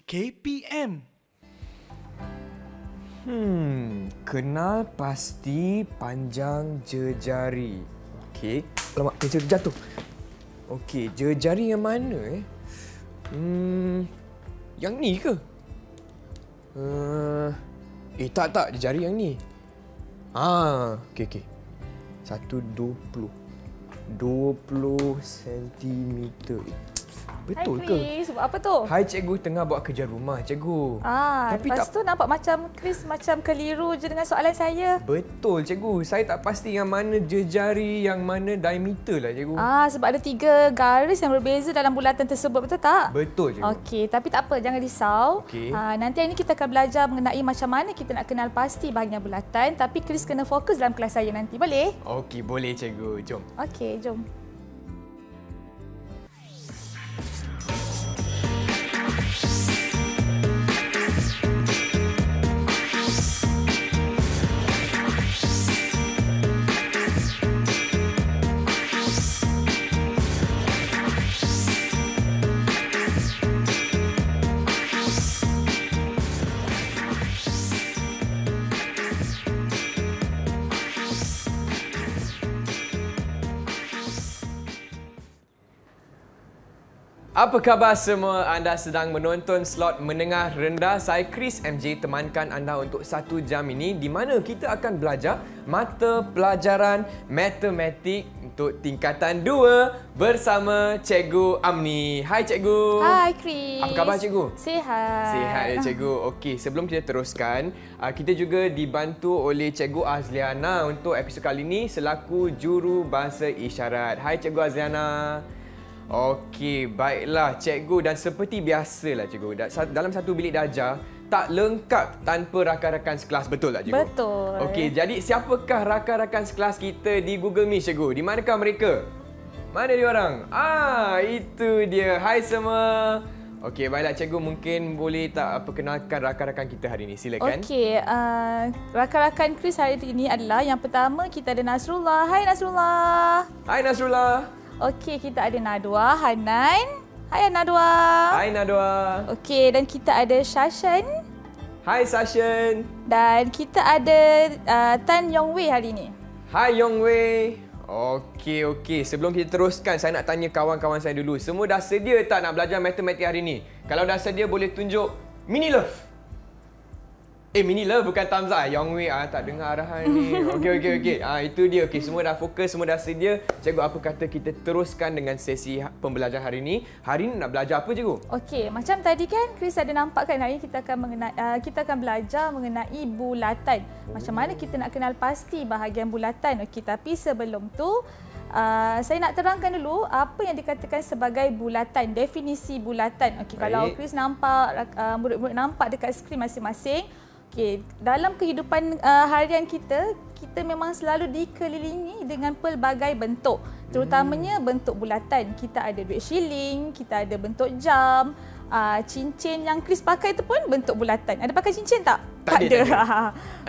KPM. Kenal pasti panjang jejari. Okey. Alamak, kerja jatuh. Okey, jejari yang mana yang ni ke? Tak, jejari yang ni. Okey. 120 sentimeter. Betul Hai ke? Chris, buat apa tu? Hai cikgu, tengah buat kerja rumah cikgu. Tapi lepas tu nampak macam Chris macam keliru je dengan soalan saya. Betul cikgu, saya tak pasti yang mana jejari, yang mana diameter lah cikgu. Sebab ada 3 garis yang berbeza dalam bulatan tersebut, betul tak? Betul cikgu. Okey, tapi tak apa, jangan risau. Okey. Nanti hari ni kita akan belajar mengenai macam mana kita nak kenal pasti bahagian bulatan, tapi Chris kena fokus dalam kelas saya nanti, boleh? Okey, boleh cikgu. Jom. Okey, jom. Apa khabar semua? Anda sedang menonton slot menengah rendah. Saya Chris MJ temankan anda untuk 1 jam ini di mana kita akan belajar mata pelajaran matematik untuk tingkatan 2 bersama Cikgu Amni. Hai Cikgu. Hai Chris. Apa khabar Cikgu? Sihat. Sihat ya Cikgu. Okey, sebelum kita teruskan, kita juga dibantu oleh Cikgu Azliana untuk episod kali ini selaku juru bahasa isyarat. Hai Cikgu Azliana. Okey, baiklah cikgu, dan seperti biasalah cikgu, dalam satu bilik darjah tak lengkap tanpa rakan-rakan sekelas, betul tak cikgu? Betul. Okey, jadi siapakah rakan-rakan sekelas kita di Google Meet cikgu? Di manakah mereka? Mana dia orang? Itu dia. Hai semua. Okey, baiklah cikgu, mungkin boleh tak perkenalkan rakan-rakan kita hari ini? Silakan. Okey, rakan-rakan Chris hari ini adalah yang pertama kita ada Nasrullah. Hai Nasrullah. Hai Nasrullah. Okey, kita ada Nadwa, Hanan. Hai Nadwa. Hai Nadwa. Okey, dan kita ada Shashan. Hai Sashen. Dan kita ada Tan Yong Wei hari ini. Hai Yong Wei. Okey. Sebelum kita teruskan, saya nak tanya kawan-kawan saya dulu. Semua dah sedia tak nak belajar matematik hari ini? Kalau dah sedia, boleh tunjuk mini love. Mini love bukan thumbs up. Yong Wei tak dengar arahan ni. Okey. Itu dia. Okey, semua dah fokus, semua dah sedia. Cikgu, apa kata kita teruskan dengan sesi pembelajaran hari ini? Hari ini nak belajar apa cikgu? Okey, macam tadi kan Chris ada nampak kan, hari ini kita akan belajar mengenai bulatan. Macam mana kita nak kenal pasti bahagian bulatan. Okey, tapi sebelum tu saya nak terangkan dulu apa yang dikatakan sebagai bulatan, definisi bulatan. Okey, kalau Chris nampak, murid-murid nampak dekat skrin masing-masing. Okey, dalam kehidupan harian kita memang selalu dikelilingi dengan pelbagai bentuk. Terutamanya bentuk bulatan. Kita ada duit shilling, kita ada bentuk jam, cincin yang Chris pakai itu pun bentuk bulatan. Ada pakai cincin tak? Tak ada.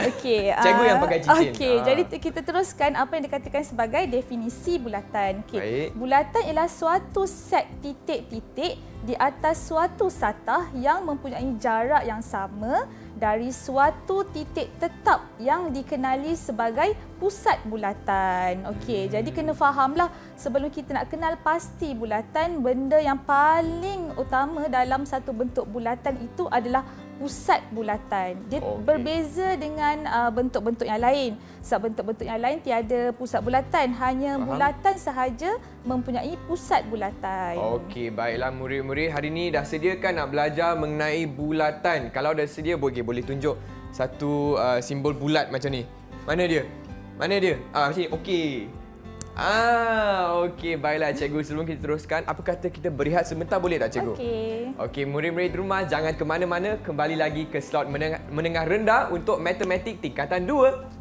Okey. Cikgu yang pakai cincin. Okey, jadi kita teruskan apa yang dikatakan sebagai definisi bulatan. Okey. Bulatan ialah suatu set titik-titik di atas suatu satah yang mempunyai jarak yang sama dari suatu titik tetap yang dikenali sebagai pusat bulatan. Okey, jadi kena fahamlah sebelum kita nak kenal pasti bulatan, benda yang paling utama dalam satu bentuk bulatan itu adalah pusat bulatan. Dia berbeza dengan bentuk-bentuk yang lain. Sebab bentuk-bentuk yang lain tiada pusat bulatan, hanya bulatan sahaja mempunyai pusat bulatan. Okey, baiklah murid-murid, hari ini dah sediakan nak belajar mengenai bulatan. Kalau dah sedia, boleh tunjuk satu simbol bulat macam ni. Mana dia? Macam ni. Okey. Okey, baiklah cikgu. Sebelum kita teruskan, apa kata kita berehat sebentar, boleh tak cikgu? Okey, murid-murid di rumah jangan ke mana-mana. Kembali lagi ke slot menengah rendah untuk matematik tingkatan 2.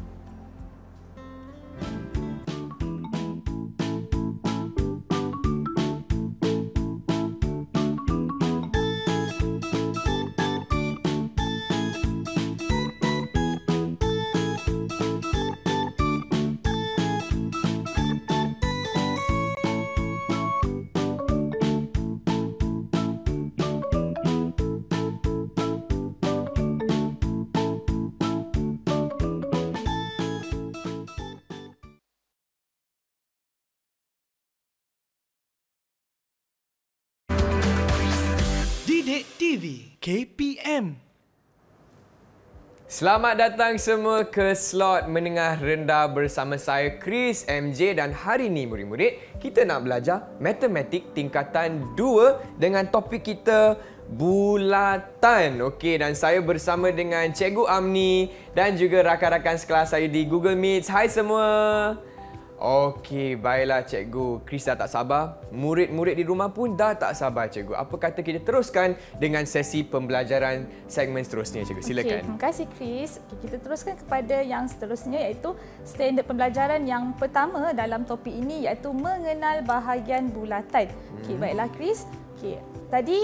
Didik TV KPM. Selamat datang semua ke slot menengah rendah bersama saya Chris MJ, dan hari ini murid-murid kita nak belajar matematik tingkatan 2 dengan topik kita bulatan. Okey, dan saya bersama dengan Cikgu Amni dan juga rakan-rakan sekelas saya di Google Meet. Hai semua. Okey, baiklah Cikgu. Chris dah tak sabar. Murid-murid di rumah pun dah tak sabar, Cikgu. Apa kata kita teruskan dengan sesi pembelajaran segmen seterusnya, Cikgu? Silakan. Okay, terima kasih Chris. Okay, kita teruskan kepada yang seterusnya, iaitu standard pembelajaran yang pertama dalam topik ini, iaitu mengenal bahagian bulatan. Okey, baiklah Chris. Okey, tadi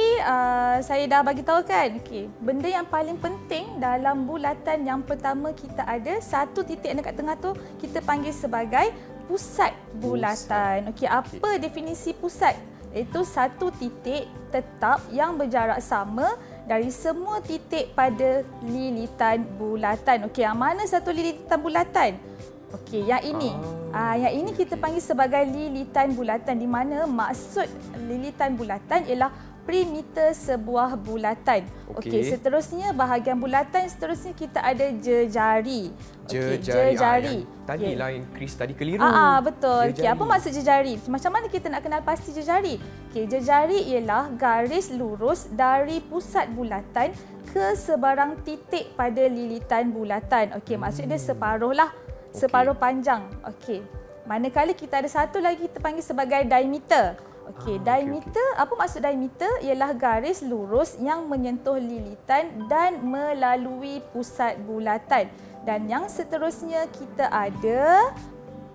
saya dah bagi tahu kan, okey, benda yang paling penting dalam bulatan yang pertama kita ada satu titik yang dekat tengah tu kita panggil sebagai pusat bulatan. Okey, apa definisi pusat? Iaitu satu titik tetap yang berjarak sama dari semua titik pada lilitan bulatan. Okey, yang mana satu lilitan bulatan? Okey, yang ini. Yang ini kita panggil sebagai lilitan bulatan, di mana maksud lilitan bulatan ialah perimeter sebuah bulatan. Okey, seterusnya bahagian bulatan seterusnya kita ada jejari. Jejari. Tadi lain Chris tadi keliru. Betul. Okey, apa maksud jejari? Macam mana kita nak kenal pasti jejari? Okey, jejari ialah garis lurus dari pusat bulatan ke sebarang titik pada lilitan bulatan. Okey, maksud dia separuh lah. Separuh panjang. Okey. Manakala kita ada satu lagi kita panggil sebagai diameter. Okey, diameter, apa maksud diameter? Ialah garis lurus yang menyentuh lilitan dan melalui pusat bulatan. Dan yang seterusnya kita ada,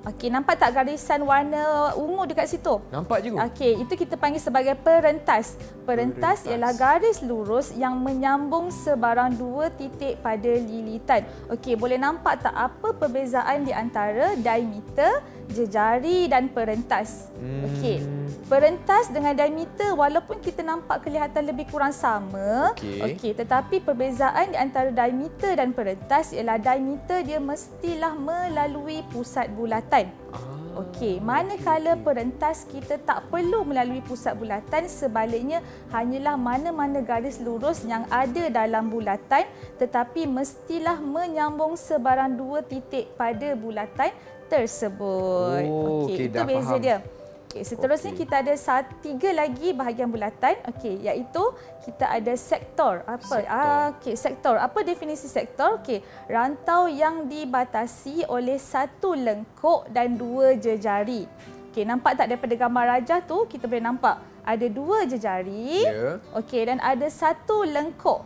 okey, nampak tak garisan warna ungu dekat situ? Nampak je. Okey, itu kita panggil sebagai perentas. Perentas ialah garis lurus yang menyambung sebarang dua titik pada lilitan. Okey, boleh nampak tak apa perbezaan di antara diameter, jejari dan perentas? Okey, perentas dengan diameter walaupun kita nampak kelihatan lebih kurang sama, okey, tetapi perbezaan di antara diameter dan perentas ialah diameter dia mestilah melalui pusat bulatan. Okey, manakala perentas kita tak perlu melalui pusat bulatan, sebaliknya hanyalah mana-mana garis lurus yang ada dalam bulatan tetapi mestilah menyambung sebarang dua titik pada bulatan tersebut. Okey, itu beza faham dia. Okey, seterusnya kita ada tiga lagi bahagian bulatan. Okey, iaitu kita ada sektor. Apa? Okey, sektor. Apa definisi sektor? Okey, rantau yang dibatasi oleh satu lengkuk dan dua jejari. Okey, nampak tak daripada gambar rajah tu kita boleh nampak ada dua jejari. Okey, dan ada satu lengkuk.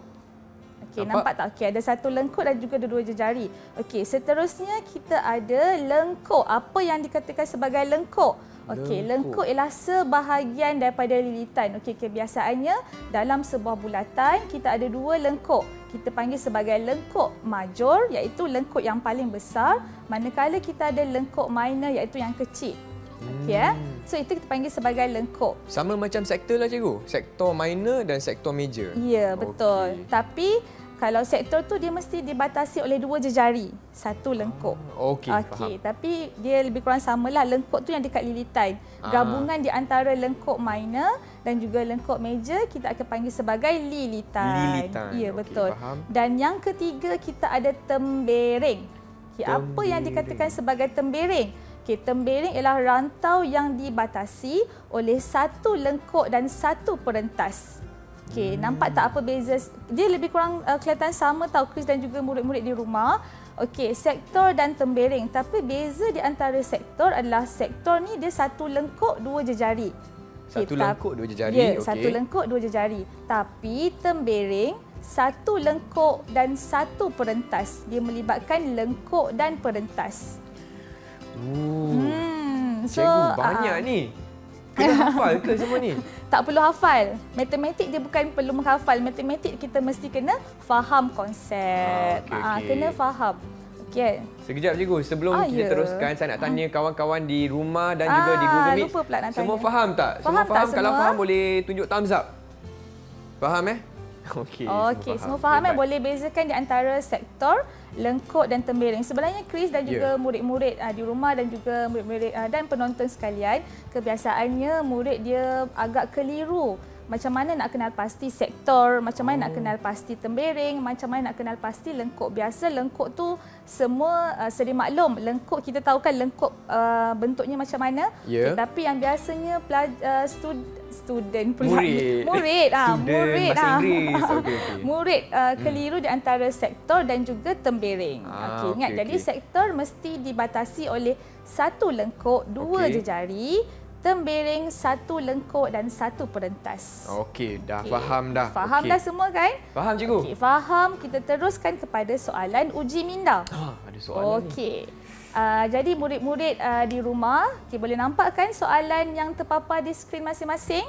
Okey, nampak tak? Okey, ada satu lengkuk dan juga ada dua jejari. Okey, seterusnya kita ada lengkuk. Apa yang dikatakan sebagai lengkuk? Okey, lengkuk ialah sebahagian daripada lilitan. Okey, kebiasaannya dalam sebuah bulatan kita ada dua lengkuk. Kita panggil sebagai lengkuk major, iaitu lengkuk yang paling besar, manakala kita ada lengkuk minor iaitu yang kecil. Okey, so itu kita panggil sebagai lengkuk. Sama macam sektor lah cikgu. Sektor minor dan sektor major. Ya, betul. Tapi kalau sektor tu dia mesti dibatasi oleh dua jejari, satu lengkuk. Okey, faham. Tapi dia lebih kurang samalah. Lengkuk tu yang dekat lilitan. Gabungan di antara lengkuk minor dan juga lengkuk major kita akan panggil sebagai lilitan. Ya, betul. Faham. Dan yang ketiga kita ada tembering. Apa yang dikatakan sebagai tembering? Okey, tembering ialah rantau yang dibatasi oleh satu lengkuk dan satu perentas. Okey, nampak tak apa beza? Dia lebih kurang kelihatan sama tau Chris dan juga murid-murid di rumah. Okey, sektor dan tembering. Tapi beza di antara sektor adalah sektor ni dia satu lengkuk, dua jejari. Satu lengkuk, dua jejari. Ya, satu lengkuk, dua jejari. Tapi tembering, satu lengkuk dan satu perentas. Dia melibatkan lengkuk dan perentas. Cikgu, banyak ni. Kena hafal ke semua ni? Tak perlu hafal. Matematik dia bukan perlu menghafal. Matematik kita mesti kena faham konsep. Kena faham. Okey. Sekejap cikgu, sebelum kita teruskan, saya nak tanya kawan-kawan di rumah dan juga di Google Meet. Lupa pula nak tanya. Semua faham tak? Semua faham? Kalau faham boleh tunjuk thumbs up. Faham Okey, semua faham boleh bezakan di antara sektor, lengkuk dan tembering. Sebenarnya Chris dan juga murid-murid di rumah dan juga murid-murid dan penonton sekalian, kebiasaannya murid dia agak keliru macam mana nak kenal pasti sektor, macam mana nak kenal pasti tembering, macam mana nak kenal pasti lengkuk. Biasa lengkuk tu semua sedia maklum. Lengkuk kita tahu kan lengkuk bentuknya macam mana. Yeah. Tetapi yang biasanya student pula. Murid. Murid. Bahasa Inggeris. Okay. Murid keliru di antara sektor dan juga tembering. Ingat, jadi sektor mesti dibatasi oleh satu lengkuk, dua jejari, tembering, satu lengkuk dan satu perentas. Okey, dah faham dah. Faham dah semua kan? Faham cikgu. Okey, faham. Kita teruskan kepada soalan uji minda. Ada soalan ni. Okey. Jadi murid-murid di rumah, boleh nampak kan soalan yang terpapar di skrin masing-masing?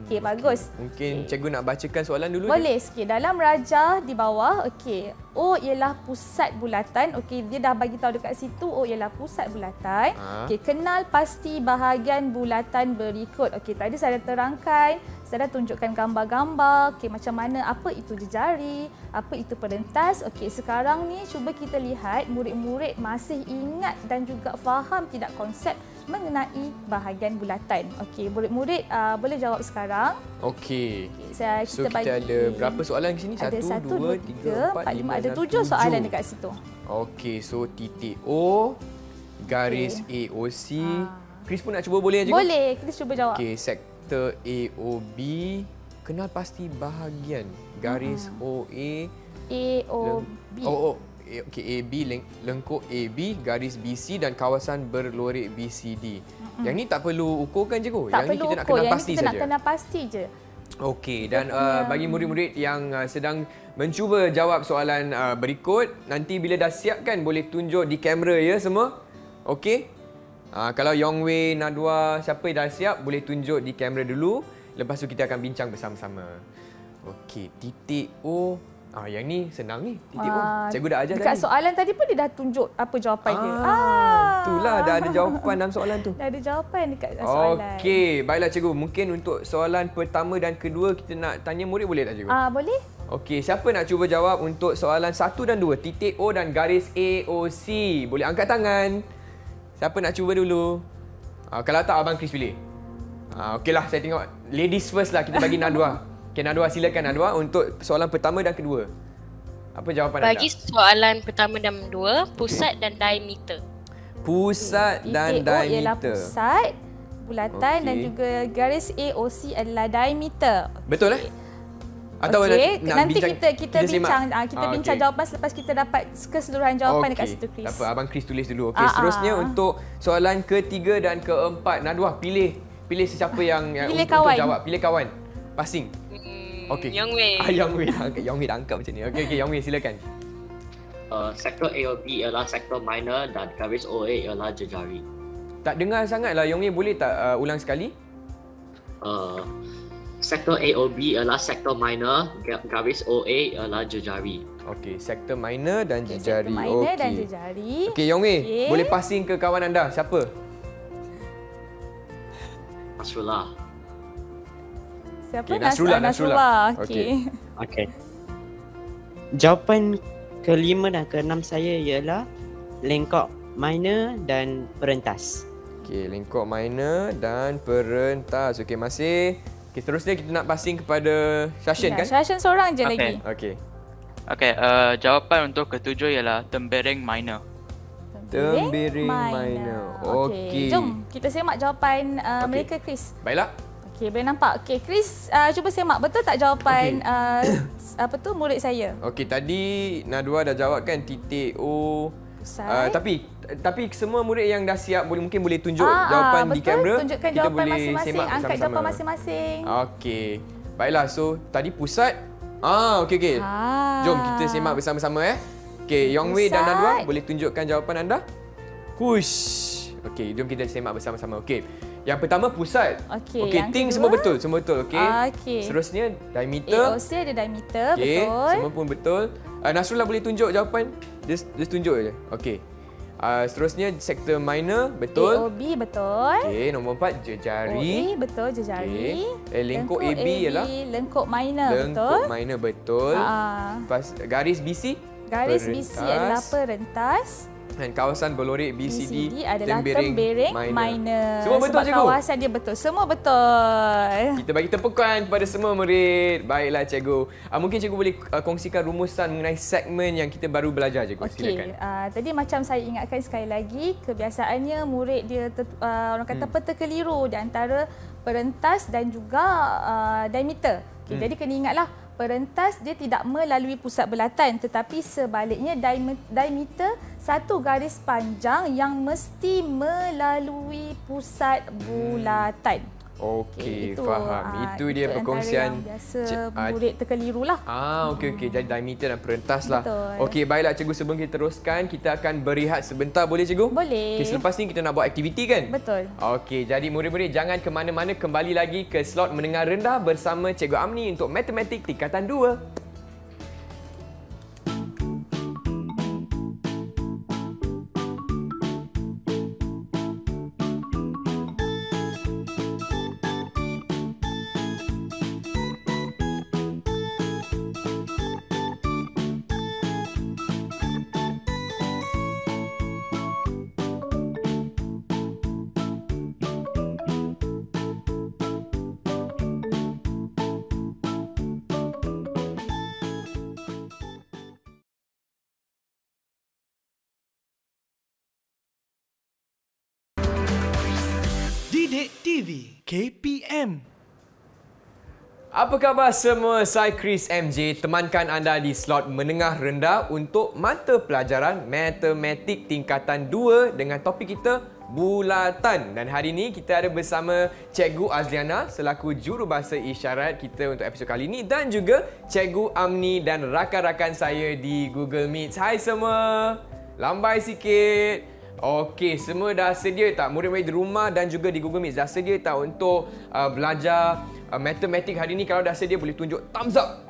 Okey, bagus. Mungkin cikgu nak bacakan soalan dulu. Boleh sikit. Dalam rajah di bawah, okey. O ialah pusat bulatan. Okey, dia dah bagi tahu dekat situ O ialah pusat bulatan. Okey, kenal pasti bahagian bulatan berikut. Okey, tadi saya dah terangkan, saya dah tunjukkan gambar-gambar, okey, macam mana, apa itu jejari, apa itu perentas. Okey, sekarang ni cuba kita lihat murid-murid masih ingat dan juga faham tidak konsep mengenai bahagian bulatan. Okey, murid-murid boleh jawab sekarang. Okey. Kita bagi, kita ada berapa soalan di sini? Ada 1, 2, 3, 4, 5, ada 7 soalan dekat situ. Okey, so titik O, garis AOC. Chris pun nak cuba boleh cikgu? Boleh, kita cuba jawab. Okey, sektor AOB, kenal pasti bahagian. Garis OA, AOB. Okey, AB, lengkuk AB, garis BC dan kawasan berlorik BCD. Yang ni tak perlu ukurkan cikgu? Tak yang perlu ni kita nak ukur, kenal yang pasti ni kita saja. nak kenal pasti je. Okey, dan bagi murid-murid yang sedang mencuba jawab soalan berikut, nanti bila dah siap kan boleh tunjuk di kamera ya semua. Okey? Kalau Yongwei, Nadwa, siapa yang dah siap boleh tunjuk di kamera dulu. Lepas tu kita akan bincang bersama-sama. Okey, titik O. Yang ni senang ni. Titik O. Cikgu dah ajar dekat tadi. soalan tadi pun dia dah tunjuk apa jawapan dia. Itulah dah ada jawapan dalam soalan tu. Dah ada jawapan dekat soalan. Okey, baiklah cikgu. Mungkin untuk soalan pertama dan kedua kita nak tanya murid boleh tak cikgu? Boleh. Okey, siapa nak cuba jawab untuk soalan 1 dan 2? Titik O dan garis AOC. Boleh angkat tangan. Siapa nak cuba dulu? Kalau tak, Abang Chris pilih. Okeylah, saya tengok ladies first lah. Kita bagi Nadwa. Okey, Nadwa, silakan Nadwa untuk soalan pertama dan kedua. Apa jawapan anda? Bagi soalan pertama dan kedua, pusat dan diameter. Pusat dan titik O ialah diameter. pusat bulatan dan juga garis AOC adalah diameter. Betul Atau nanti bincang, kita bincang bincang jawapan selepas kita dapat keseluruhan jawapan dekat situ, Chris. Tak apa, Abang Chris tulis dulu. Okey, seterusnya untuk soalan ketiga dan keempat, Nadwa pilih sesiapa yang pilih untuk kawan. jawab. Pilih kawan. Passing. Okey. Yongwei. Yongwei dah angkat macam ni. Okey, Yongwei silakan. Sektor AOB ialah sektor minor dan garis OA ialah jejari. Tak dengar sangatlah Yongwei, boleh tak ulang sekali? Sektor AOB ialah sektor minor, garis OA ialah jejari. Okey, sektor minor dan jejari. Sektor minor dan jejari. Okey, Yongwei, boleh passing ke kawan anda. Siapa? Nasrullah. Siapa? Okay, Nasrullah. Okey. Jawapan kelima dan keenam saya ialah lengkok minor dan perentas. Okey, lengkok minor dan perentas. Okey, masih. Okey, seterusnya kita nak passing kepada Shashin kan? Shashin seorang je lagi. Okey. Okey, jawapan untuk ketujuh ialah tembering minor. Tembering minor. Okey. Jom kita semak jawapan mereka, Chris. Baiklah. Okey, boleh nampak. Okey, Chris cuba semak betul tak jawapan murid saya? Okey, tadi Nadwa dah jawab kan titik O. Tapi semua murid yang dah siap mungkin boleh tunjuk jawapan di kamera. Tunjukkan kita jawapan boleh masing-masing, semak angkat bersama-sama. jawapan masing-masing. Okey. Baiklah, so tadi pusat. Okey. Jom kita semak bersama-sama Okey, Yongwei dan Nadwa boleh tunjukkan jawapan anda? Hush. Okey, jom kita semak bersama-sama. Okey. Yang pertama pusat. Okey, ting semua betul. Okey. Seterusnya diameter. AOC ada diameter, okay, betul. Semua pun betul. Nasrullah boleh tunjuk jawapan? Dia tunjuk je. Okey. Seterusnya sektor minor, betul. AOB, betul. Okey, nombor 4 jejari. OA, betul, jejari. Okay. Lengkuk AB ialah? Lengkuk minor, betul. Lengkuk minor, betul. Garis BC? Garis BC adalah perentas. Dan kawasan Belorik BCD adalah Tembering Minor. Semua betul, sebab cikgu? kawasan dia betul. Semua betul. Kita bagi tepukan kepada semua murid. Baiklah, cikgu. Mungkin cikgu boleh kongsikan rumusan mengenai segmen yang kita baru belajar, cikgu. Okey. Tadi macam saya ingatkan sekali lagi, kebiasaannya murid dia orang kata terkeliru di antara perentas dan juga diameter. Jadi kena ingatlah, perentas dia tidak melalui pusat belatan, tetapi sebaliknya diameter satu garis panjang yang mesti melalui pusat bulatan. Okey, faham. Itu dia perkongsian. Biasa murid terkelirulah. Okey. Jadi diameter dan perentas lah. Betul. Okey, baiklah cikgu, sebelum kita teruskan, kita akan berehat sebentar, boleh cikgu? Boleh. Okay, selepas ni kita nak buat aktiviti kan? Betul. Okey, jadi murid-murid jangan ke mana-mana, kembali lagi ke slot menengah rendah bersama Cikgu Amni untuk Matematik Tingkatan 2. Didik TV KPM. Apa khabar semua? Saya Chris MJ, temankan anda di slot menengah rendah untuk mata pelajaran Matematik Tingkatan 2 dengan topik kita bulatan. Dan hari ini kita ada bersama Cikgu Azliana selaku jurubahasa isyarat kita untuk episod kali ini, dan juga Cikgu Amni dan rakan-rakan saya di Google Meet. Hai semua. Lambai sikit. Okey, semua dah sedia tak? Murid-murid di rumah dan juga di Google Meet dah sedia tak untuk belajar matematik hari ini? Kalau dah sedia boleh tunjuk thumbs up.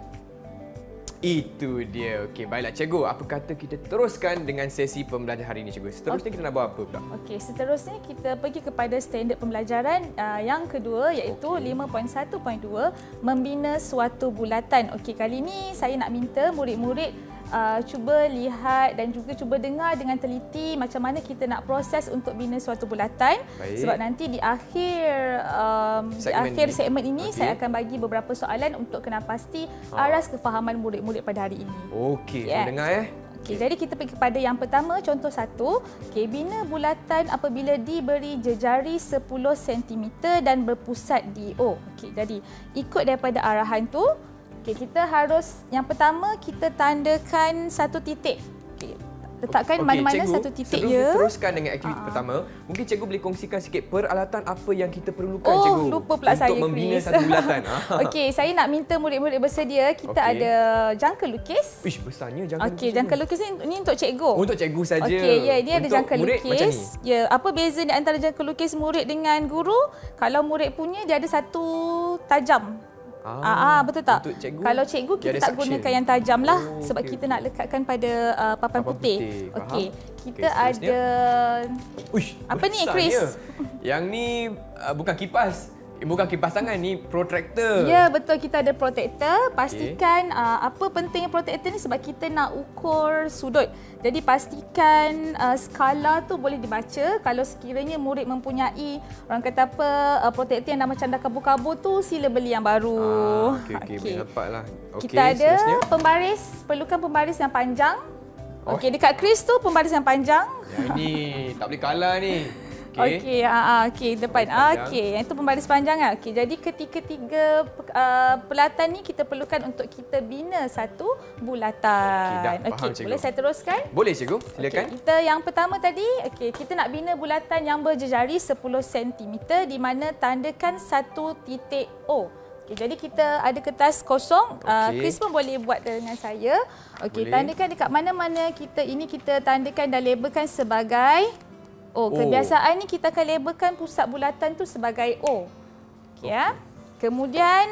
Itu dia. Okey, baiklah cikgu. Apa kata kita teruskan dengan sesi pembelajaran hari ini, cikgu? Seterusnya kita nak buat apa pula? Okey, seterusnya kita pergi kepada standard pembelajaran yang kedua, iaitu 5.1.2, membina suatu bulatan. Okey, kali ini saya nak minta murid-murid cuba lihat dan juga cuba dengar dengan teliti macam mana kita nak proses untuk bina suatu bulatan. Baik. Sebab nanti di akhir segmen ini saya akan bagi beberapa soalan untuk kena pasti aras kefahaman murid-murid pada hari ini. Okey, yes. Dengar Okey, jadi kita pergi kepada yang pertama, contoh 1. Okey, bina bulatan apabila diberi jejari 10 cm dan berpusat di O. Okey, jadi ikut daripada arahan tu. Okay, kita harus, yang pertama kita tandakan satu titik. Okay, letakkan mana-mana satu titik. Sebelum kita teruskan dengan aktiviti pertama, mungkin cikgu boleh kongsikan sikit peralatan apa yang kita perlukan, cikgu, lupa pula untuk membina satu bulatan. Okey, saya nak minta murid-murid bersedia. Kita ada jangka lukis. Ish, besarnya jangka lukis. Okey, jangka lukis ni untuk cikgu. Untuk cikgu saja. Okey, ya, ini ada jangka lukis. Ya, apa beza di antara jangka lukis murid dengan guru? Kalau murid punya dia ada satu tajam. Betul tak? Cikgu, kalau cikgu kita tak gunakan yang tajam lah, sebab kita nak lekatkan pada papan putih. Okey, kita ada apa ni, Chris? Yang ni bukan kipas. Bukan kipas tangan, ni protractor. Ya, betul, kita ada protractor. Pastikan apa pentingnya protractor ni, sebab kita nak ukur sudut. Jadi pastikan skala tu boleh dibaca. Kalau sekiranya murid mempunyai, orang kata apa, protractor yang dah macam dah kabur-kabur tu, sila beli yang baru. Okey, nampaklah. Kita ada pembaris, perlukan pembaris yang panjang. Okey, dekat Chris tu pembaris yang panjang. Yang ni tak boleh kalah ni. Okey, depan. Okey, yang itu pembaris panjang ah. Okey, jadi ketiga peralatan ni kita perlukan untuk kita bina satu bulatan. Okey, boleh saya teruskan? Boleh cikgu, silakan. Okay, kita yang pertama tadi, kita nak bina bulatan yang berjejari 10 cm di mana tandakan satu titik O. Jadi kita ada kertas kosong. Chris pun boleh buat dengan saya. Okey, tandakan dekat mana-mana kita tandakan dan labelkan sebagai O. Kebiasaan ni kita akan labelkan pusat bulatan tu sebagai O. Okey ya. Kemudian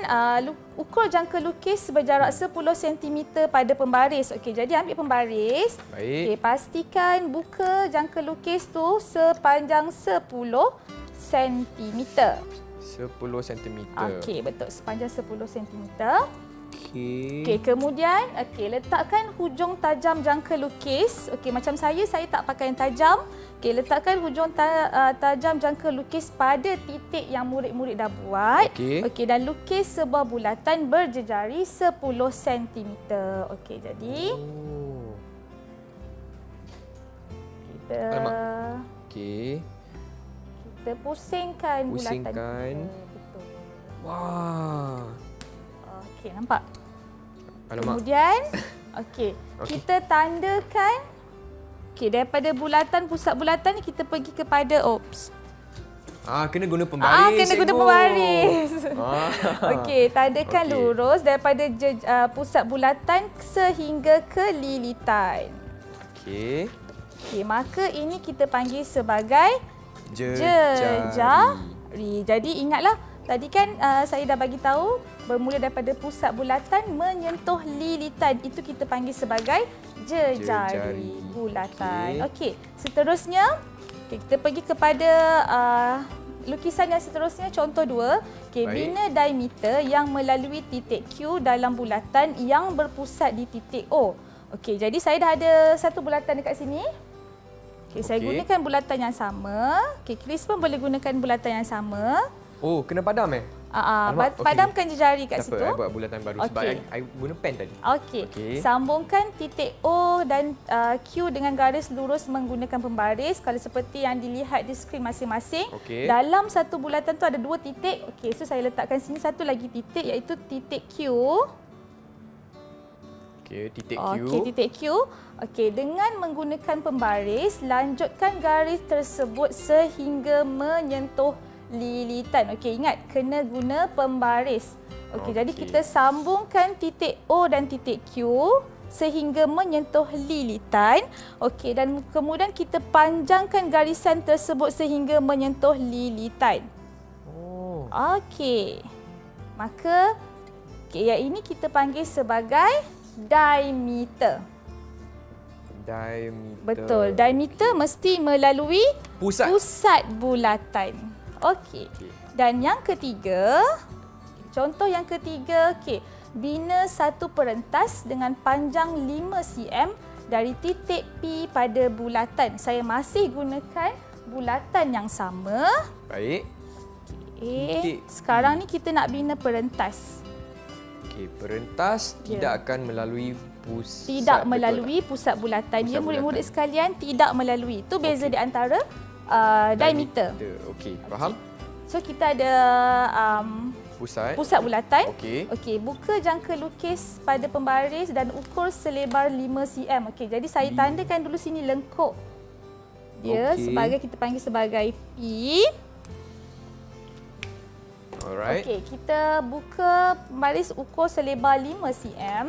ukur jangka lukis berjarak 10 cm pada pembaris. Okey, jadi ambil pembaris. Baik. Okey, pastikan buka jangka lukis tu sepanjang 10 cm. 10 cm. Okey, betul. Sepanjang 10 cm. Okey, kemudian letakkan hujung tajam jangka lukis. Okey, macam saya tak pakai yang tajam. Okey, letakkan hujung tajam jangka lukis pada titik yang murid-murid dah buat. Okey, dan lukis sebuah bulatan berjejari 10 cm. Okey, jadi kita pusingkan bulatan. Betul. Wah. Okey, nampak? Alamak. Kemudian, kita tandakan. Okey, daripada bulatan, pusat bulatan ni kita pergi kepada kena guna pembaris. Kena guna pembaris. Okey, tandakan lurus daripada pusat bulatan sehingga ke lilitan. Okey, maka ini kita panggil sebagai jejari. Jadi ingatlah, tadi kan saya dah bagi tahu bermula daripada pusat bulatan menyentuh lilitan. Itu kita panggil sebagai jejari bulatan. Okey, seterusnya kita pergi kepada lukisan yang seterusnya, contoh 2. Okey, bina diameter yang melalui titik Q dalam bulatan yang berpusat di titik O. Okey, jadi saya dah ada satu bulatan dekat sini. Okey, saya gunakan bulatan yang sama. Okey, Chris pun boleh gunakan bulatan yang sama. Oh, kena padam Padamkan jejari kat situ. Tak apa, I buat bulatan baru sebab I guna pen tadi. Okey. Sambungkan titik O dan Q dengan garis lurus menggunakan pembaris. Kalau seperti yang dilihat di skrin masing-masing. Dalam satu bulatan tu ada 2 titik. Okey, so saya letakkan sini satu lagi titik iaitu titik Q. Okey, titik Q. Okey, titik Q. Okey, dengan menggunakan pembaris, lanjutkan garis tersebut sehingga menyentuh lilitan. Okey, ingat kena guna pembaris. Okey, jadi kita sambungkan titik O dan titik Q sehingga menyentuh lilitan. Okey, dan kemudian kita panjangkan garisan tersebut sehingga menyentuh lilitan. Okey. Maka yang ini kita panggil sebagai diameter. Betul. Diameter mesti melalui pusat bulatan. Okey. Dan yang ketiga, contoh yang ketiga, bina satu perentas dengan panjang 5 cm dari titik P pada bulatan. Saya masih gunakan bulatan yang sama. Baik. Sekarang ni kita nak bina perentas. Okey, perentas tidak akan melalui pusat. Tidak melalui pusat bulatan. Ya, murid-murid sekalian, tidak melalui. Itu beza di antara diameter. Okey, faham? So kita ada pusat bulatan. Okey, buka jangka lukis pada pembaris dan ukur selebar 5 cm. Okey, jadi saya tandakan dulu sini lengkuk dia sebagai, kita panggil sebagai P. Alright. Okey, kita buka pembaris ukur selebar 5 cm.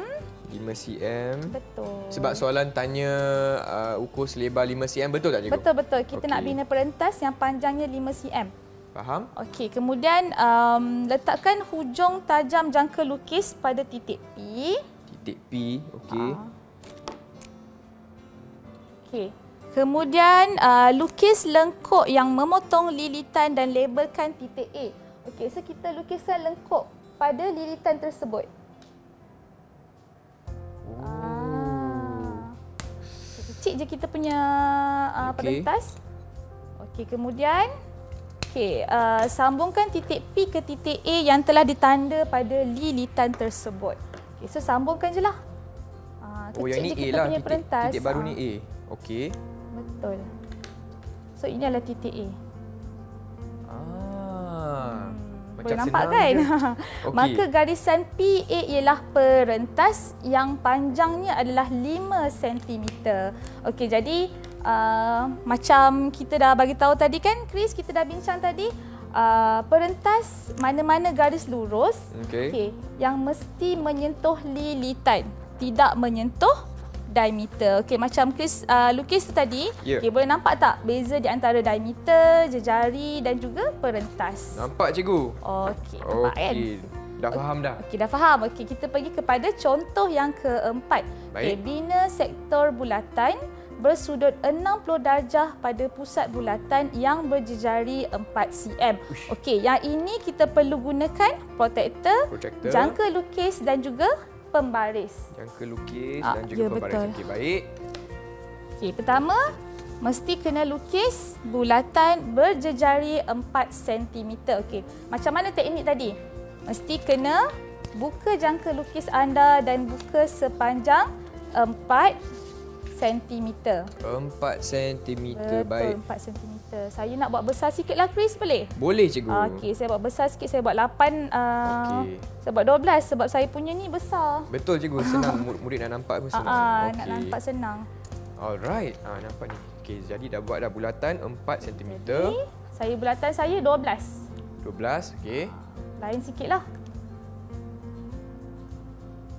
5 cm. Betul. Sebab soalan tanya ukur selebar 5 cm, betul tak cikgu? Betul. Kita nak bina perentas yang panjangnya 5 cm. Faham? Okey, kemudian letakkan hujung tajam jangka lukis pada titik P. Titik P, okey. Okey. Kemudian lukis lengkuk yang memotong lilitan dan labelkan titik A. Okey, so kita lukiskan lengkuk pada lilitan tersebut. Kecil je kita punya perentas. Okey, kemudian sambungkan titik P ke titik A yang telah ditanda pada lilitan tersebut. Okey, so sambungkan je lah. Yang ni A lah, titik baru ni A. Okey. Betul. So ini adalah titik A. Boleh nampak kan? Maka garisan PA ialah perentas yang panjangnya adalah 5 cm. Okey, jadi macam kita dah bagi tahu tadi kan, Chris, kita dah bincang tadi, perentas mana-mana garis lurus yang mesti menyentuh lilitan, tidak menyentuh diameter. Okey, macam Chris lukis tu tadi, boleh nampak tak beza di antara diameter, jejari dan juga perentas? Nampak cikgu? Okey, nampak kan? Dah faham dah. Okey, dah faham. Okey, kita pergi kepada contoh yang keempat. Okey, bina sektor bulatan bersudut 60 darjah pada pusat bulatan yang berjejari 4 cm. Okey, yang ini kita perlu gunakan protektor, jangka lukis dan juga pembaris. Jangka lukis dan juga pembaris. Betul. Okey, baik. Okey, pertama mesti kena lukis bulatan berjejari 4 cm. Okey, macam mana teknik tadi? Mesti kena buka jangka lukis anda dan buka sepanjang 4 cm. 4 cm, Betul, baik. 4 cm. Saya nak buat besar sikitlah, Chris, boleh? Boleh, cikgu. Okey, saya buat besar sikit. Saya buat 8. Okey. Saya buat 12 sebab saya punya ni besar. Betul, cikgu. Senang. Murid nak nampak pun senang. Nak nampak senang. Alright. Nampak ni. Okey, jadi dah buat dah bulatan 4 cm. Bulatan saya 12. 12, okey. Lain sikitlah.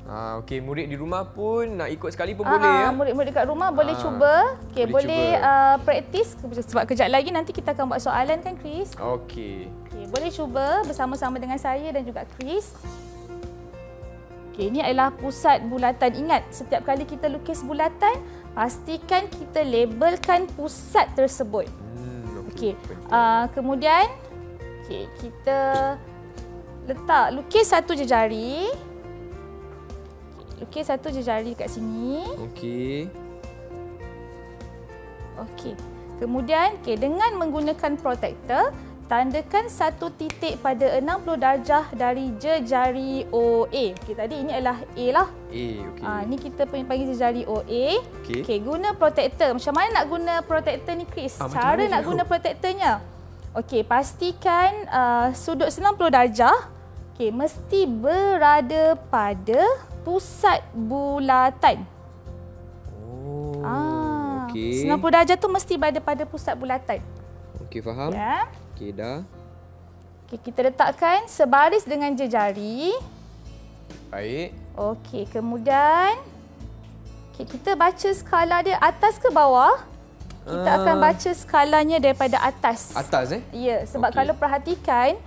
Okey, murid di rumah pun nak ikut sekali pun boleh ya. Murid-murid dekat rumah boleh cuba. Okey, boleh praktis sebab kejap lagi nanti kita akan buat soalan kan, Chris? Okey. Okey, boleh cuba bersama-sama dengan saya dan juga Chris. Okey, ini adalah pusat bulatan. Ingat, setiap kali kita lukis bulatan, pastikan kita labelkan pusat tersebut. Okey. Kemudian kita lukis satu jejari. Lukis satu jejari dekat sini. Okey. Okey. Kemudian dengan menggunakan protektor, tandakan satu titik pada 60 darjah dari jejari OA. Okey, tadi ini adalah A lah. A, okey. Ni kita panggil jejari OA. Okey. Okey, guna protektor. Macam mana nak guna protektor ni, Chris? Cara nak guna protektornya. Okey, pastikan sudut 90 darjah mesti berada pada pusat bulatan. Okey. 90 darjah tu mesti berada pada pusat bulatan. Okey, faham. Ya. Okey, dah. Okey, kita letakkan sebaris dengan jejari. Baik. Okey, kemudian kita baca skala dia atas ke bawah. Kita akan baca skalanya daripada atas. Atas Ya, sebab kalau perhatikan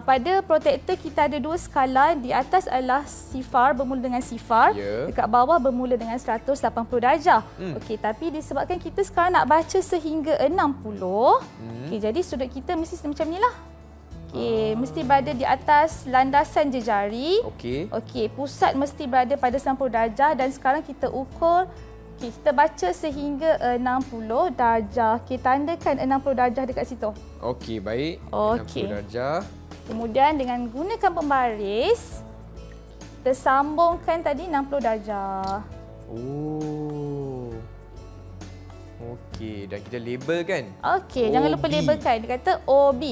pada protektor kita ada dua skala. Di atas adalah sifar, bermula dengan sifar. Dekat bawah bermula dengan 180 darjah. Okey, tapi disebabkan kita sekarang nak baca sehingga 60. Okey, jadi sudut kita mesti macam ni lah. Okey, mesti berada di atas landasan jejari. Okey, pusat mesti berada pada 90 darjah dan sekarang kita ukur. Okey, kita baca sehingga 60 darjah. Okey, tandakan 60 darjah dekat situ. Okey, baik. Okey. 60 darjah. Kemudian dengan gunakan pembaris, kita sambungkan tadi 60 darjah. Okey, dan kita label kan? Okey, jangan lupa labelkan. Dia kata OB.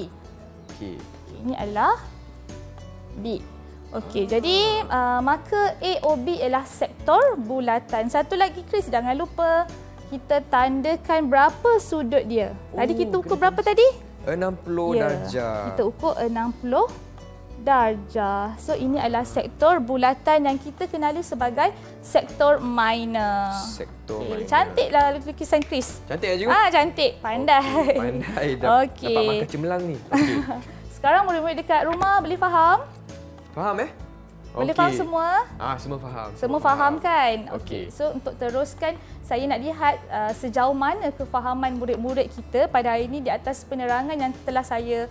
Okey. Ini adalah B. Okey, jadi maka AOB ialah sektor bulatan. Satu lagi, Chris, jangan lupa kita tandakan berapa sudut dia. Tadi kita ukur berapa tadi? 60 darjah. Kita ukur 60 darjah. So ini adalah sektor bulatan yang kita kenali sebagai sektor minor. Sektor minor. Cantiklah lukisan Chris. Cantik juga. Cantik. Pandai. Pandai dah. Okey. Dapat makan cemerlang ni. Okey. Sekarang murid-murid dekat rumah boleh faham? Faham Boleh faham semua? Semua faham. Semua faham kan? Okey. So untuk teruskan, saya nak lihat sejauh mana kefahaman murid-murid kita pada hari ini di atas penerangan yang telah saya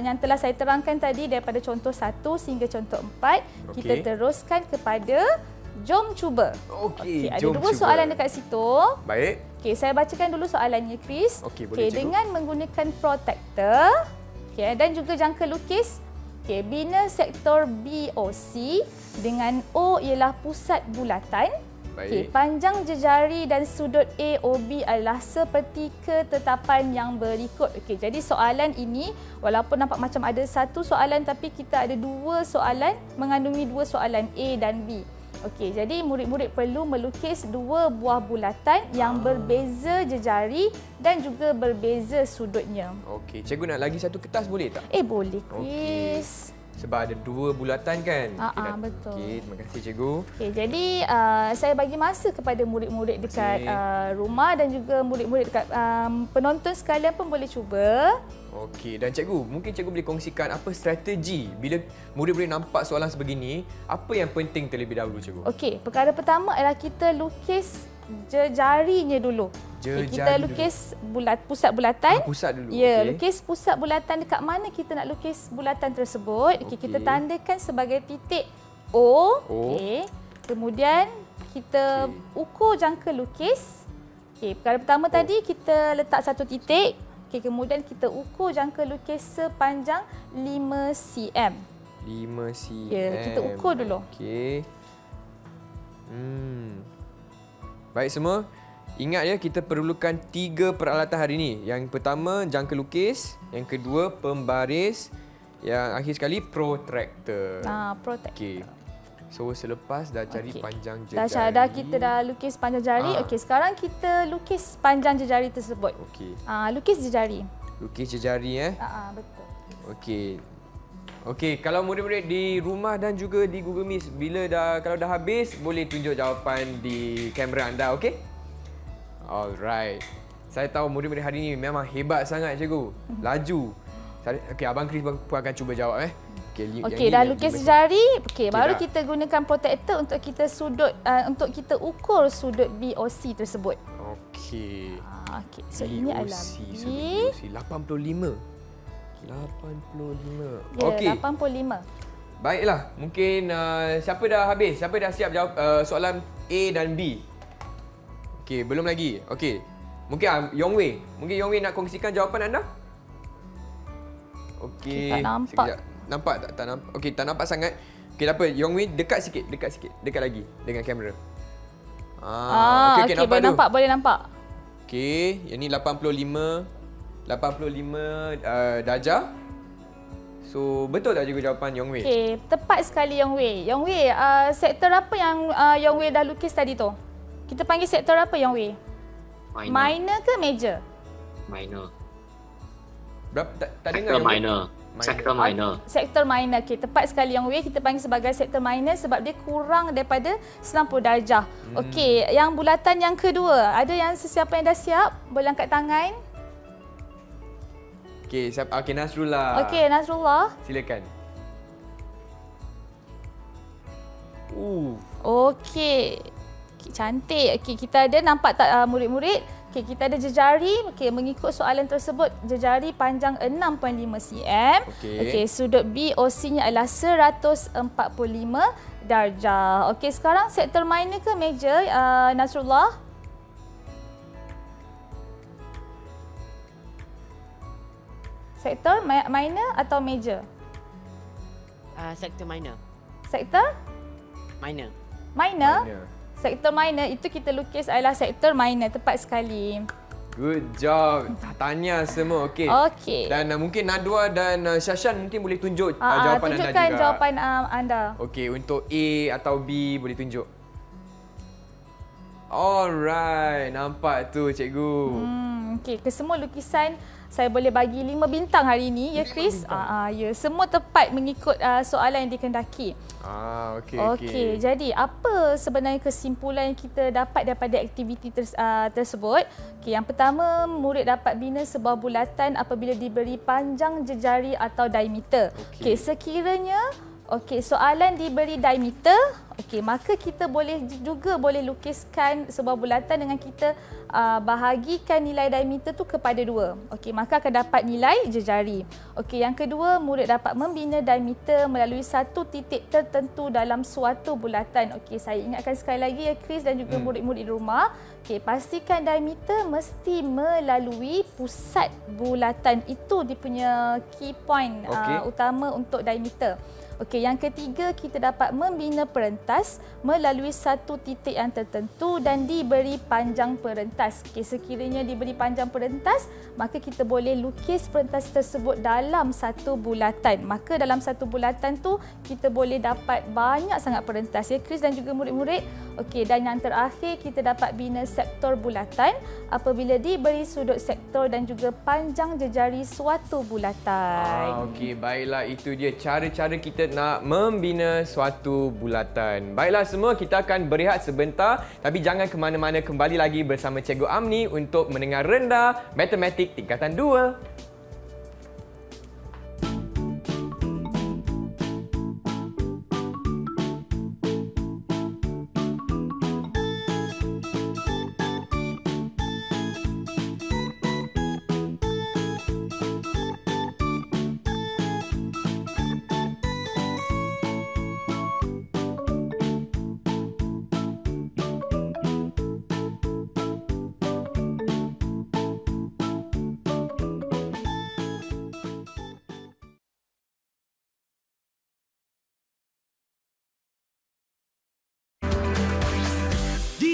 yang telah saya terangkan tadi daripada contoh 1 sehingga contoh 4. Kita teruskan kepada jom cuba. Okey, ada jom dua cuba. soalan dekat situ. Baik. Okey, saya bacakan dulu soalannya, Chris. Okey, boleh, cikgu. dengan menggunakan protektor dan juga jangka lukis. Bina sektor BOC dengan O ialah pusat bulatan. Panjang jejari dan sudut AOB adalah seperti ketetapan yang berikut. Jadi soalan ini walaupun nampak macam ada satu soalan tapi kita ada dua soalan mengandungi dua soalan A dan B. Jadi murid-murid perlu melukis dua buah bulatan yang berbeza jejari dan juga berbeza sudutnya. Okey, cikgu nak lagi satu kertas boleh tak? Boleh, Chris. Sebab ada dua bulatan kan? Betul. Okey, terima kasih cikgu. Jadi saya bagi masa kepada murid-murid dekat rumah dan juga murid-murid dekat penonton sekalian pun boleh cuba. Okey, dan cikgu, mungkin cikgu boleh kongsikan apa strategi bila murid-murid nampak soalan sebegini, apa yang penting terlebih dahulu cikgu? Okey, perkara pertama adalah kita lukis jejarinya dulu. Okay, kita lukis pusat bulatan. Pusat dulu. Ya, lukis pusat bulatan dekat mana kita nak lukis bulatan tersebut. Okey, kita tandakan sebagai titik O. Okey. Kemudian kita ukur jangka lukis. Okey, perkara pertama tadi kita letak satu titik. Okey, kemudian kita ukur jangka lukis sepanjang 5 cm. 5 cm. Ya, kita ukur dulu. Okey. Baik semua. Ingat ya, kita perlukan 3 peralatan hari ini. Yang pertama, jangka lukis. Yang kedua, pembaris. Yang akhir sekali, protractor. Protractor. Okey. So, selepas dah cari panjang jejari. Kita dah lukis panjang jari. Okey, sekarang kita lukis panjang jejari tersebut. Okey. Lukis jejari. Lukis jejari Betul. Okey. Okey, kalau murid-murid di rumah dan juga di Google Meet, kalau dah habis, boleh tunjuk jawapan di kamera anda, okey? Alright. Saya tahu murid-murid hari ini memang hebat sangat, cikgu. Laju. Okey, Abang Chris pun akan cuba jawab. Okey, dah lukis jari. Okey, baru kita gunakan protractor untuk kita untuk kita ukur sudut BOC tersebut. Okey. Okey, so ini adalah B 85. 85. Ya, Okey. 85. Baiklah, mungkin siapa dah habis? Siapa dah siap jawab soalan A dan B? Okey, belum lagi. Okey. Mungkin Yongwei. Mungkin Yongwei nak kongsikan jawapan anda? Okey. Tak nampak. Sekejap. Nampak tak? Tak nampak. Okey, tak nampak sangat. Okey, tak apa. Yongwei dekat sikit. Dekat lagi dengan kamera. Okey, nampak, boleh nampak. Okey, yang ni 85 darjah. So, betul tak cikgu jawapan Yongwei? Okey, tepat sekali Yongwei. Yongwei, sektor apa yang Yongwei dah lukis tadi tu? Kita panggil sektor apa Yongwei? Minor ke major? Minor. Berapa tak dengar? Sektor minor. Sektor minor. Okey, tepat sekali Yongwei. Kita panggil sebagai sektor minor sebab dia kurang daripada 90 darjah. Okey, yang bulatan yang kedua. Ada yang sesiapa yang dah siap? Boleh angkat tangan. Okey, okey, Nasrullah. Okey, Nasrullah. Silakan. Okey. Cantik. Okey, kita ada nampak tak murid-murid? Okey, kita ada jejari. Okey, mengikut soalan tersebut, jejari panjang 6.5 cm. Okey, sudut BOC-nya adalah 145 darjah. Okey, sekarang sektor minor ke major, Nasrullah? Sektor minor atau major? Sektor minor. Sektor? Minor. Minor? Sektor minor itu kita lukis adalah sektor minor. Tepat sekali. Good job. Tahniah semua. Okey. Okey. Dan mungkin Nadwa dan Syashan mungkin boleh tunjuk jawapan anda juga. Tunjukkan jawapan anda. Okey, untuk A atau B boleh tunjuk. Alright, nampak tu cikgu. Okey, kesemua lukisan saya boleh bagi 5 bintang hari ini, ya Chris? Ya, semua tepat mengikut soalan yang dikendaki. Okey. Jadi apa sebenarnya kesimpulan yang kita dapat daripada aktiviti tersebut? Okey, yang pertama, murid dapat bina sebuah bulatan apabila diberi panjang jejari atau diameter. Okey, sekiranya soalan diberi diameter, maka kita boleh lukiskan sebuah bulatan dengan kita bahagikan nilai diameter tu kepada 2. Maka akan dapat nilai jejari. Yang kedua, murid dapat membina diameter melalui satu titik tertentu dalam suatu bulatan. Saya ingatkan sekali lagi ya Chris dan juga murid-murid di rumah. Pastikan diameter mesti melalui pusat bulatan. Itu dia punya key point utama untuk diameter. Yang ketiga, kita dapat membina perentas melalui satu titik yang tertentu dan diberi panjang perentas. Sekiranya diberi panjang perentas, maka kita boleh lukis perentas tersebut dalam satu bulatan. Maka dalam satu bulatan tu kita boleh dapat banyak sangat perentas ya Chris dan juga murid-murid. Dan yang terakhir, kita dapat bina sektor bulatan apabila diberi sudut sektor dan juga panjang jejari suatu bulatan. Baiklah, itu dia cara-cara kita nak membina suatu bulatan. Baiklah semua, kita akan berehat sebentar tapi jangan ke mana-mana, kembali lagi bersama Cikgu Amni untuk mendengar rendah matematik tingkatan 2.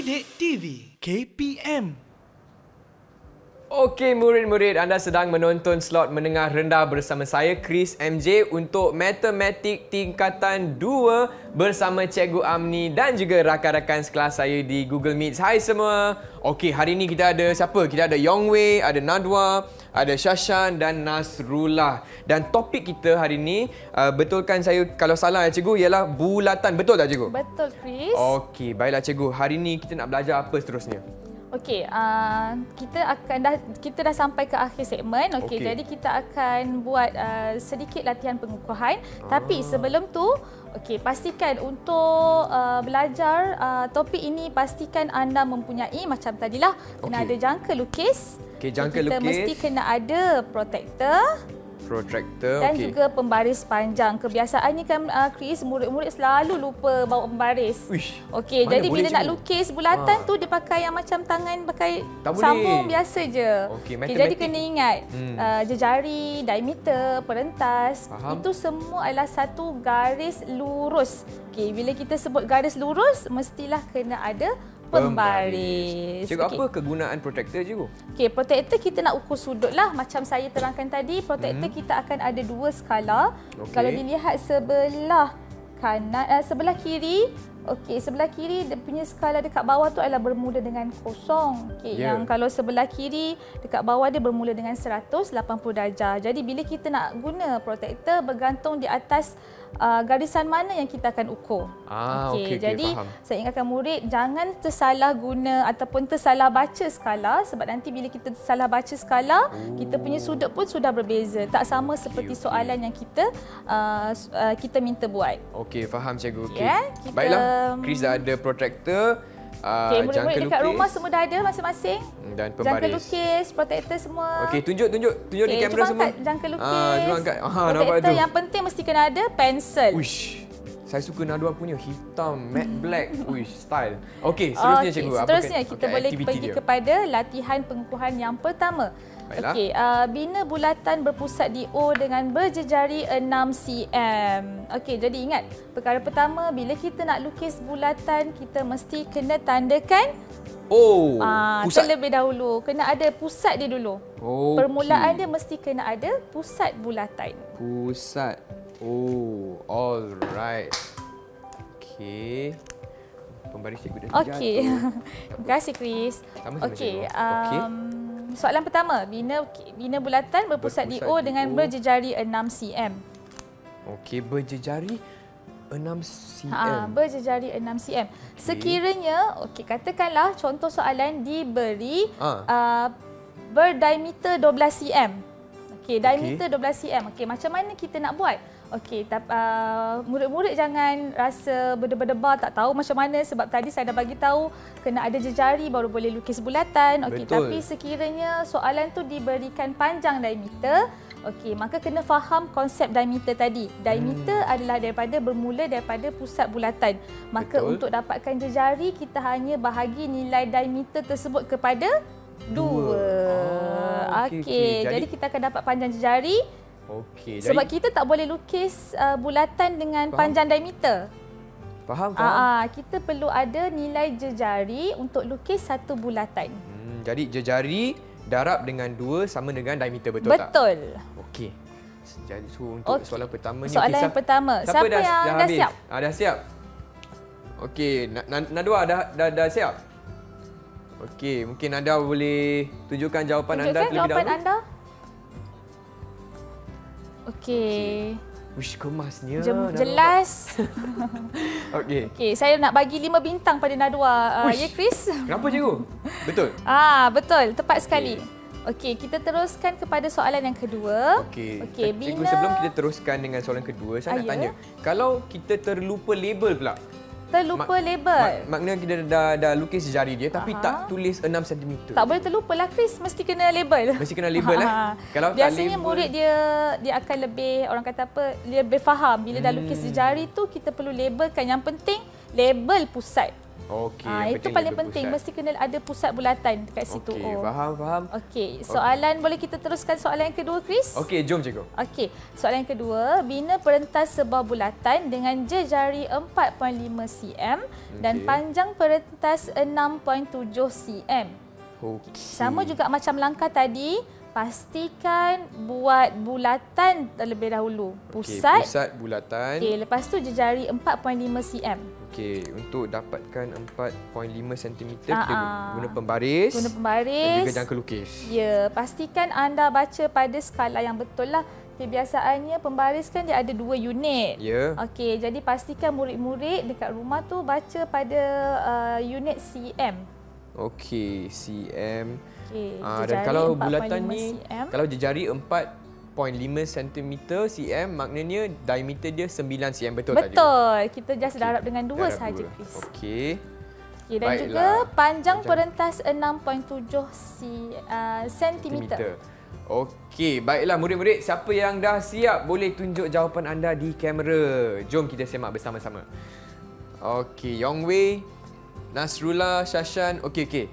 Didik TV KPM. Okey murid-murid, anda sedang menonton slot menengah rendah bersama saya Chris MJ untuk matematik tingkatan 2 bersama Cikgu Amni dan juga rakan-rakan sekelas saya di Google Meet. Hai semua. Okey, hari ini kita ada siapa? Kita ada Yongwei, ada Nadwa, ada Shashan dan Nasrullah. Dan topik kita hari ini, betulkan saya kalau salah ya Cikgu, ialah bulatan. Betul tak Cikgu? Betul, Chris. Okey, baiklah Cikgu. Hari ini kita nak belajar apa seterusnya? Okey, kita dah sampai ke akhir segmen. Okey, jadi kita akan buat sedikit latihan pengukuhan. Tapi sebelum tu, okey, pastikan untuk belajar topik ini, pastikan anda mempunyai macam tadilah kena ada jangka lukis. Okey, jangka kita lukis. Mesti kena ada protektor. Protractor, Dan juga pembaris panjang. Kebiasaannya kan Chris, murid-murid selalu lupa bawa pembaris. Okey, jadi bila nak lukis bulatan tu dia pakai yang macam tangan pakai sambung biasa je. Okey, jadi kena ingat jejari, diameter, perentas, itu semua adalah satu garis lurus. Okey, bila kita sebut garis lurus mestilah kena ada pembaris. Cikgu, apa kegunaan protractor Cikgu? Okey, protektor kita nak ukur sudut lah. Macam saya terangkan tadi, protektor kita akan ada dua skala. Kalau dilihat sebelah kanan, sebelah kiri, okey, sebelah kiri dia punya skala dekat bawah tu adalah bermula dengan kosong. Okey, yang kalau sebelah kiri dekat bawah dia bermula dengan 180 darjah. Jadi bila kita nak guna protektor bergantung di atas garisan mana yang kita akan ukur. Okey, jadi faham. Saya ingatkan murid jangan tersalah guna ataupun tersalah baca skala, sebab nanti bila kita tersalah baca skala, kita punya sudut pun sudah berbeza. Tak sama seperti soalan yang kita minta buat. Okey, faham Cikgu. Kita... Baiklah, Chris dah ada protractor, murid-murid dekat rumah semua dah ada masing-masing. Dan pembaris. Jangka lukis, protektor semua. Okey, tunjuk di kamera semua. Jangka lukis. Cuba angkat. Protektor nampak tu. yang penting mesti kena ada pensel. Uish. Saya suka Nadwa punya hitam, matte black. Uish, style. Okey, seterusnya Cikgu. Seterusnya kita boleh pergi kepada latihan pengukuhan yang pertama. Okey, bina bulatan berpusat di O dengan berjejari 6 cm. Okey, jadi ingat, perkara pertama bila kita nak lukis bulatan, kita mesti kena tandakan pusat terlebih dahulu. Kena ada pusat dia dulu. Permulaan dia mesti kena ada pusat bulatan. Pusat. Alright. Okey. Pembaris Cikgu dah jatuh. Okey. Terima kasih Chris. Okey. Soalan pertama, bina bulatan berpusat di O dengan berjejari 6 cm. Okey, berjejari 6 cm. Berjejari 6 cm. Sekiranya, okey, katakanlah contoh soalan diberi berdiameter 12 cm. Okey, diameter 12 cm. Okey, macam mana kita nak buat? Okey, murid-murid jangan rasa berdebar-debar tak tahu macam mana, sebab tadi saya dah bagi tahu kena ada jejari baru boleh lukis bulatan. Okey, tapi sekiranya soalan tu diberikan panjang diameter, okey, maka kena faham konsep diameter tadi. Diameter adalah bermula daripada pusat bulatan. Maka untuk dapatkan jejari kita hanya bahagi nilai diameter tersebut kepada 2. Okey, jadi kita akan dapat panjang jejari. Okey, sebab kita tak boleh lukis bulatan dengan panjang diameter. Faham. Kita perlu ada nilai jejari untuk lukis satu bulatan. Jadi jejari darab dengan 2 sama dengan diameter, betul tak? Betul. Okey. Jadi untuk soalan pertama ni, soalan yang pertama. Siapa yang dah siap? Dah siap. Okey, Nadwa dah siap. Okey, mungkin anda boleh tunjukkan jawapan anda terlebih dahulu. Jawapan anda. Okey. Uish, kemasnya. Jelas. Okey, saya nak bagi 5 bintang pada Nadwa. Ya, Chris? Kenapa Cikgu? Betul? Betul. Tepat sekali. Okey, kita teruskan kepada soalan yang kedua. Okey, Cikgu, sebelum kita teruskan dengan soalan kedua, saya nak tanya. Kalau kita terlupa label pula. Label. Maknanya kita dah lukis jari dia tapi tak tulis 6 cm. Tak boleh terlupalah Chris, mesti kena label. Mesti kena label Kalau biasanya murid dia akan lebih, orang kata apa, dia lebih faham bila dah lukis jari tu kita perlu labelkan. Yang penting label pusat. Okey. Itu paling penting. Mesti kena ada pusat bulatan dekat situ. Okey, faham. Okey, soalan boleh kita teruskan soalan yang kedua, Chris? Okey, jom cikgu. Okey, soalan yang kedua, bina perentas sebuah bulatan dengan jejari 4.5 cm dan panjang perentas 6.7 cm. Okey. Sama juga macam langkah tadi, pastikan buat bulatan terlebih dahulu. Pusat bulatan. Okey, lepas tu jejari 4.5 cm. Okey, untuk dapatkan 4.5 cm kita guna pembaris. Dan juga jangka lukis. Ya, pastikan anda baca pada skala yang betul lah. Kebiasaannya pembaris kan dia ada 2 unit. Ya. Okey, jadi pastikan murid-murid dekat rumah tu baca pada unit cm. Okey, cm. Okey, dan kalau bulatan ni, cm. kalau jejari 4.5 cm cm, maknanya diameter dia 9 cm, betul tak? Betul. Kita just darab dengan 2 sahaja, Chris. Okey. Okay, dan juga panjang perentas 6.7 cm. Okey, baiklah murid-murid, siapa yang dah siap boleh tunjuk jawapan anda di kamera. Jom kita semak bersama-sama. Okey, Yongwei, Nasrullah, Shashan. Okey.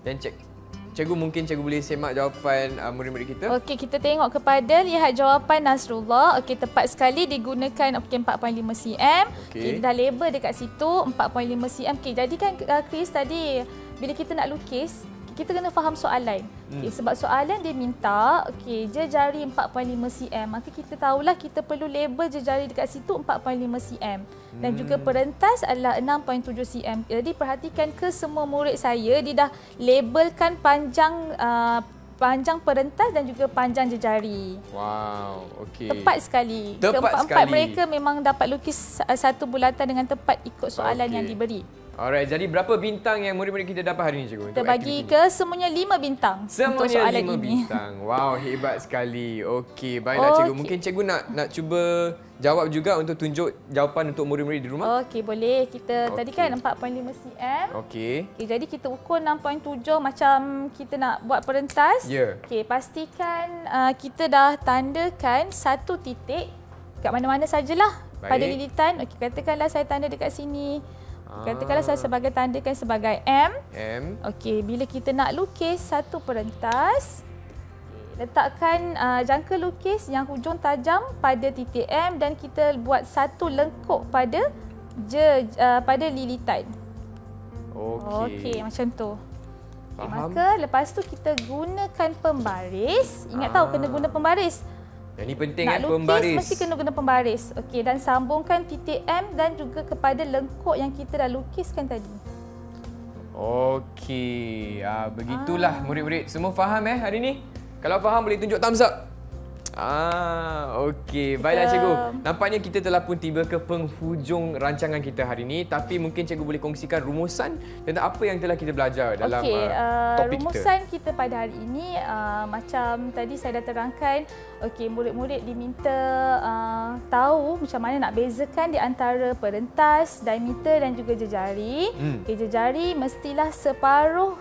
Dan cikgu, mungkin cikgu boleh semak jawapan murid-murid kita. Okey, kita tengok kepada lihat jawapan Nasrullah. Okey, tepat sekali digunakan 4.5 cm. Okey, dah label dekat situ 4.5 cm. Okey, jadi kan Chris tadi bila kita nak lukis, kita kena faham soalan. Okay, sebab soalan dia minta jejari 4.5 cm. Maka kita tahulah kita perlu label jejari dekat situ 4.5 cm. Dan juga perentas adalah 6.7 cm. Jadi perhatikan ke semua murid saya, dia dah labelkan panjang perentas dan juga panjang jejari. Wow, okey. Tepat sekali. Keempat-empat mereka memang dapat lukis satu bulatan dengan tepat ikut soalan yang diberi. Alright, jadi berapa bintang yang murid-murid kita dapat hari ini, cikgu? Kita bagi ke semuanya 5 bintang. Semuanya 5 bintang. Wow, hebat sekali. Okey, baiklah cikgu. Mungkin cikgu nak cuba jawab juga untuk tunjuk jawapan untuk murid-murid di rumah? Okey, boleh. Kita tadi kan 4.5 cm. Okey. Jadi kita ukur 6.7 macam kita nak buat perentas. Ya. Okey, pastikan kita dah tandakan satu titik kat mana-mana sajalah pada lilitan. Okey, katakanlah saya tanda dekat sini. Katakanlah saya tandakan sebagai M. Okey, bila kita nak lukis satu perentas, letakkan jangka lukis yang hujung tajam pada titik M dan kita buat satu lengkuk pada lilitan. Okey, macam tu. Faham. Maka lepas tu kita gunakan pembaris. Ingat tahu kena guna pembaris. Yang ni penting nak lukis, pembaris. mesti kena guna pembaris. Okey, dan sambungkan titik M dan juga kepada lengkuk yang kita dah lukiskan tadi. Okey, begitulah murid-murid. Semua faham hari ni? Kalau faham boleh tunjuk thumbs up. Okey. Baiklah cikgu. Nampaknya kita telah pun tiba ke penghujung rancangan kita hari ini. Tapi mungkin cikgu boleh kongsikan rumusan tentang apa yang telah kita belajar dalam topik rumusan kita pada hari ini macam tadi saya dah terangkan. Okey, murid-murid diminta tahu macam mana nak bezakan di antara perentas, diameter dan juga jejari. Okey, jejari mestilah separuh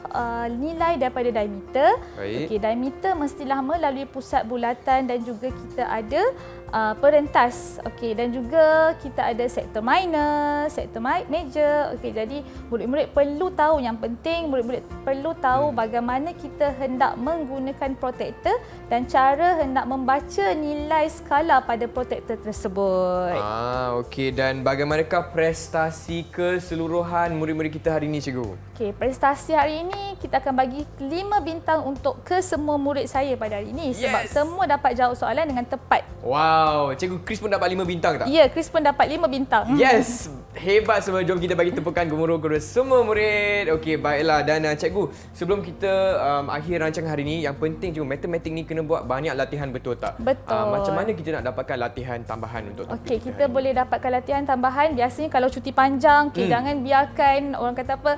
nilai daripada diameter. Okey, diameter mestilah melalui pusat bulatan dan juga kita ada perentas. Okey, dan juga kita ada sektor minor, sektor major. Okey, jadi murid-murid perlu tahu, yang penting murid-murid perlu tahu bagaimana kita hendak menggunakan protektor dan cara hendak membaca nilai skala pada protektor tersebut. Okey, dan bagaimanakah prestasi keseluruhan murid-murid kita hari ini, cikgu? Okey, prestasi hari ini kita akan bagi 5 bintang untuk ke semua murid saya pada hari ini sebab semua dapat jawab soalan dengan tepat. Wow, cikgu Chris pun dapat 5 bintang tak? Ya, Chris pun dapat 5 bintang. Yes, hebat semua. Jom kita bagi tepukan gemuruh kepada semua murid. Okey, baiklah. Dan cikgu, sebelum kita akhir rancangan hari ini, yang penting cikgu, matematik ni kena buat banyak latihan, betul tak? Betul. Macam mana kita nak dapatkan latihan tambahan untuk topik kita boleh dapatkan latihan tambahan biasanya kalau cuti panjang. Jangan biarkan orang kata apa,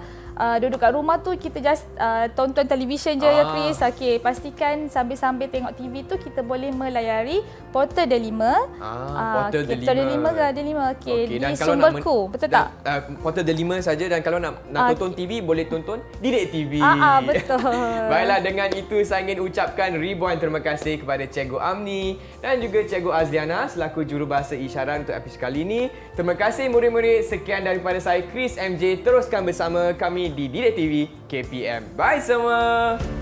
duduk kat rumah tu kita just tonton televisyen je ya Chris. Okey, pastikan sambil-sambil tengok TV tu kita boleh melayari portal Delima. Portal Delima. Okey, di Sumberku. Betul tak? Portal Delima saja, dan kalau nak tonton TV boleh tonton Didik TV. Betul. Baiklah, dengan itu saya ingin ucapkan ribuan terima kasih kepada Cikgu Amni dan juga Cikgu Azliana selaku jurubahasa isyarat untuk episod kali ini. Terima kasih murid-murid. Sekian daripada saya Chris MJ. Teruskan bersama kami di Didik TV KPM. Bye semua.